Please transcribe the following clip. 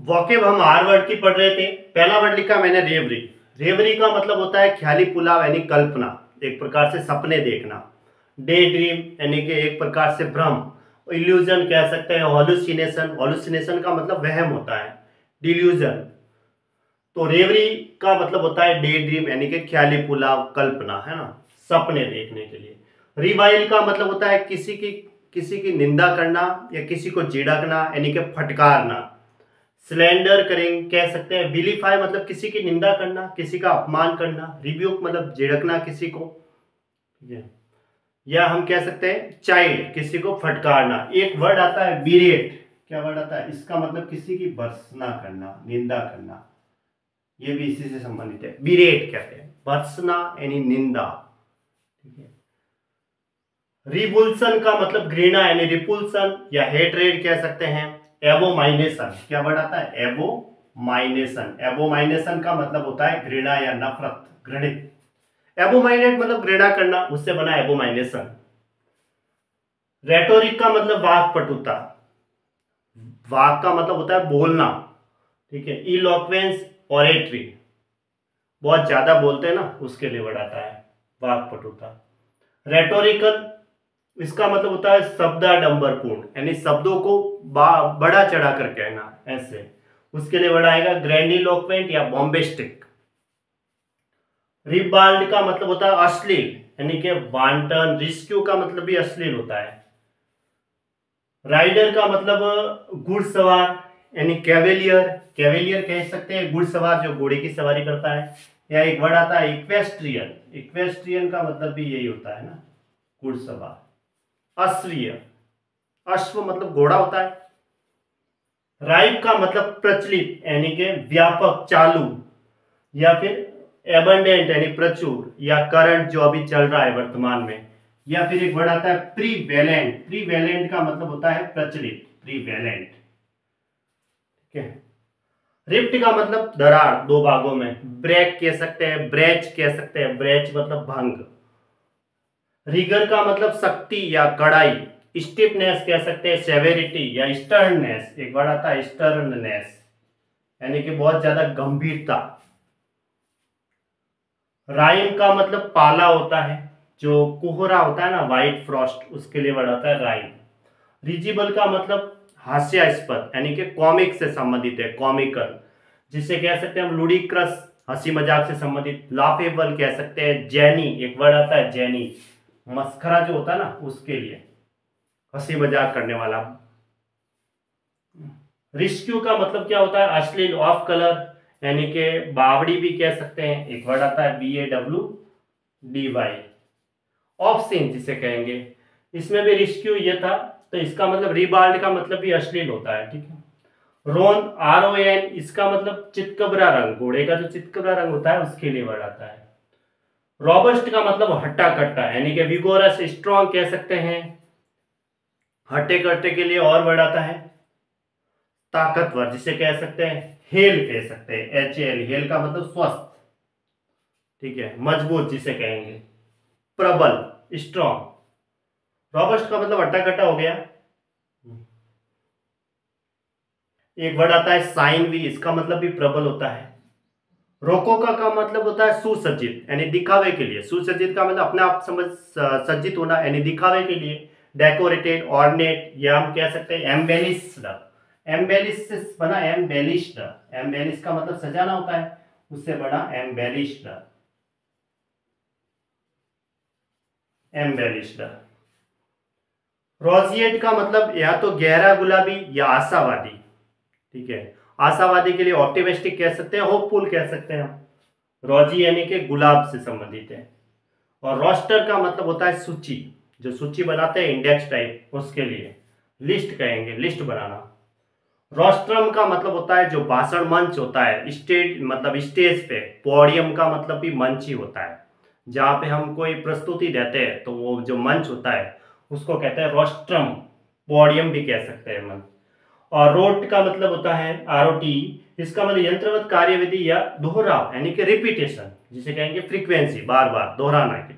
Vocab हम are word की पढ़ रहे थे। पहला वर्ड लिखा मैंने रेवरी। रेवरी का मतलब होता है ख्याली पुलाव यानी कल्पना, एक प्रकार से सपने देखना। डे ड्रीम यानी कि एक प्रकार से भ्रम। इल्यूजन कह सकते हैं, हॉलुसिनेशन, हॉलुसिनेशन का मतलब वहम होता है। डिल्यूजन। तो रेवरी का मतलब होता है डे ड्रीम यानी कि ख्याली पुलाव, कल्पना, है ना, सपने देखने के लिए। रिवाइल का मतलब होता है किसी की निंदा करना या किसी को झिड़कना यानी कि फटकारना। स्लैंडर करेंगे कह सकते हैं। विलीफाई मतलब किसी की निंदा करना, किसी का अपमान करना। रिब्यूक मतलब झिड़कना किसी को, ठीक है। या हम कह सकते हैं चाइल्ड, किसी को फटकारना। एक वर्ड आता है बिरेट। क्या वर्ड आता है? इसका मतलब किसी की भर्त्सना करना, निंदा करना। ये भी इसी से संबंधित है, बिरेट कहते हैं, भर्त्सना यानी निंदा, ठीक है। रिवुल्सन का मतलब घृणा यानी रिपुल्सन या हेटरेड कह सकते हैं। एबोमाइनेशन, क्या वर्ड आता है? एबोमाइनेशन। एबोमाइनेशन का मतलब होता है घृणा या नफरत, घृणित। एबोमाइनेट मतलब घृणा करना, उससे बना एबोमाइनेशन। रेटोरिक का मतलब वाक्पटुता। वाक का मतलब होता है बोलना, ठीक है। इलोक्वेंस, ऑरेटरी, बहुत ज्यादा बोलते हैं ना, उसके लिए वर्ड आता है वाक्पटुता। रेटोरिकल, इसका मतलब होता है शब्दाडंबरपूर्ण यानी शब्दों को बड़ा चढ़ा कर कहना, ऐसे। उसके लिए वर्ड आएगा ग्रैंडिलोक्वेंट या बॉम्बेस्टिक। रिबाल्ड का मतलब होता है अश्लील यानी कि वांटन। रिस्क्यू का मतलब भी अश्लील होता है। राइडर का मतलब घुड़सवार यानी कैवेलियर। कैवेलियर कह सकते हैं घुड़सवार जो घोड़े की सवारी करता है। या एक वर्ड आता है इक्वेस्ट्रियन। इक्वेस्ट्रियन का मतलब भी यही होता है ना, घुड़सवार। अश्वीय, अश्व मतलब घोड़ा होता है। राइप का मतलब प्रचलित यानी कि व्यापक, चालू। या फिर एबंडेंट यानी प्रचुर, या करंट जो अभी चल रहा है वर्तमान में। या फिर एक वर्ड आता है प्रीवेलेंट। प्रीवेलेंट का मतलब होता है प्रचलित, प्रीवेलेंट, ठीक है। रिप्ट का मतलब दरार, दो भागों में। ब्रेक कह सकते हैं, ब्रेच कह सकते हैं, ब्रेच मतलब भंग। रिगर का मतलब शक्ति या कड़ाई। स्टिफनेस कह सकते हैं, सेवेरिटी या स्टर्ननेस। एक वर्ड आता है स्टर्ननेस यानी कि बहुत ज्यादा गंभीरता। राइम का मतलब पाला होता है, जो कोहरा होता है ना, व्हाइट फ्रॉस्ट, उसके लिए वर्ड आता है राइम। रिजिबल का मतलब हास्यास्पद यानी कि कॉमिक से संबंधित है, कॉमिकल, जिसे कह सकते हैं हम लुडिक्रस, हंसी मजाक से संबंधित। लाफेबल कह सकते हैं। जैनी, एक वर्ड आता है जैनी, मस्खरा जो होता है ना, उसके लिए, हंसी मजाक करने वाला। रिस्क्यू का मतलब क्या होता है? अश्लील, ऑफ कलर यानी कि बावड़ी भी कह सकते हैं। एक वर्ड आता है BAWDY, ऑब्ससीन जिसे कहेंगे। इसमें भी रिस्क्यू ये था, तो इसका मतलब रिबाल्ड का मतलब भी अश्लील होता है, ठीक है। रोन, RON, इसका मतलब चितकबरा रंग, घोड़े का जो चितकबरा रंग होता है उसके लिए वर्ड आता है। रॉबस्ट का मतलब हट्टा कट्टा यानी कि विगोरस, स्ट्रॉन्ग कह सकते हैं। हट्टे कट्टे के लिए और वर्ड आता है ताकतवर, जिसे कह सकते हैं हेल, कह सकते हैं HAL। हेल का मतलब स्वस्थ, ठीक है, मजबूत जिसे कहेंगे। प्रबल, स्ट्रॉन्ग। रॉबस्ट का मतलब हट्टा कट्टा हो गया। एक वर्ड आता है साइन भी, इसका मतलब भी प्रबल होता है। रोकोका का मतलब होता है सुसज्जित यानी दिखावे के लिए। सुसज्जित का मतलब अपने आप समझ, सज्जित होना यानी दिखावे के लिए। डेकोरेटेड, ऑर्नेट, या हम कह सकते हैं एम्बेलिश्ड। एम्बेलिश से बना एम्बेलिश्ड। एम्बेलिश का मतलब सजाना होता है, उससे बना एम्बेलिश्ड। एम्बेलिश्ड। रोजिएट का मतलब या तो गहरा गुलाबी या आशावादी, ठीक है। आशावादी के लिए ऑप्टिमिस्टिक कह सकते हैं, होपफुल कह सकते हैं हम। रोजी यानी कि गुलाब से संबंधित है। और रोस्टर का मतलब होता है सूची, जो सूची बनाते हैं इंडेक्स टाइप, उसके लिए लिस्ट कहेंगे, लिस्ट बनाना। रोस्ट्रम का मतलब होता है जो भाषण मंच होता है, स्टेज मतलब स्टेज पे। पोडियम का मतलब भी मंच ही होता है, जहाँ पे हम कोई प्रस्तुति देते हैं तो वो जो मंच होता है उसको कहते हैं रोस्ट्रम। पोडियम भी कह सकते हैं मंच। और रोट का मतलब होता है ROT, इसका मतलब यंत्रवत कार्यविधि या दोहराव यानी कि रिपीटेशन, जिसे कहेंगे फ्रीक्वेंसी, बार बार दोहराना।